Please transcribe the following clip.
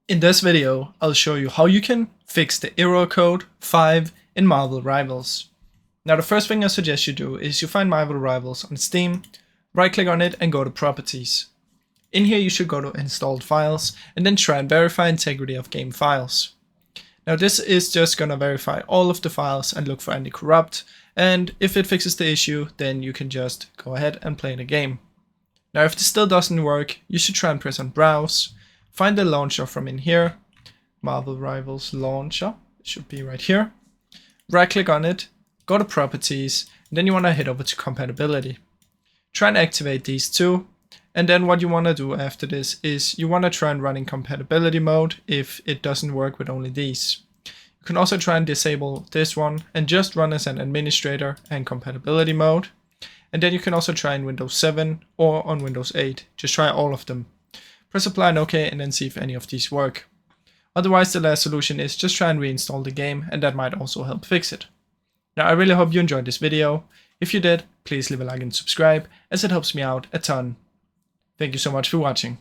In this video, I'll show you how you can fix the error code 5 in Marvel Rivals. Now the first thing I suggest you do is you find Marvel Rivals on Steam, right click on it and go to Properties. In here you should go to Installed Files and then try and verify integrity of game files. Now this is just gonna verify all of the files and look for any corrupt, and if it fixes the issue then you can just go ahead and play the game. Now if this still doesn't work, you should try and press on Browse. Find the launcher from in here, Marvel Rivals launcher, it should be right here. Right click on it, go to Properties, and then you want to head over to Compatibility. Try and activate these two, and then what you want to do after this is you want to try and run in compatibility mode if it doesn't work with only these. You can also try and disable this one and just run as an administrator and compatibility mode. And then you can also try in Windows 7 or on Windows 8, just try all of them. Press apply and OK and then see if any of these work. Otherwise the last solution is just try and reinstall the game, and that might also help fix it. Now I really hope you enjoyed this video. If you did, please leave a like and subscribe as it helps me out a ton. Thank you so much for watching.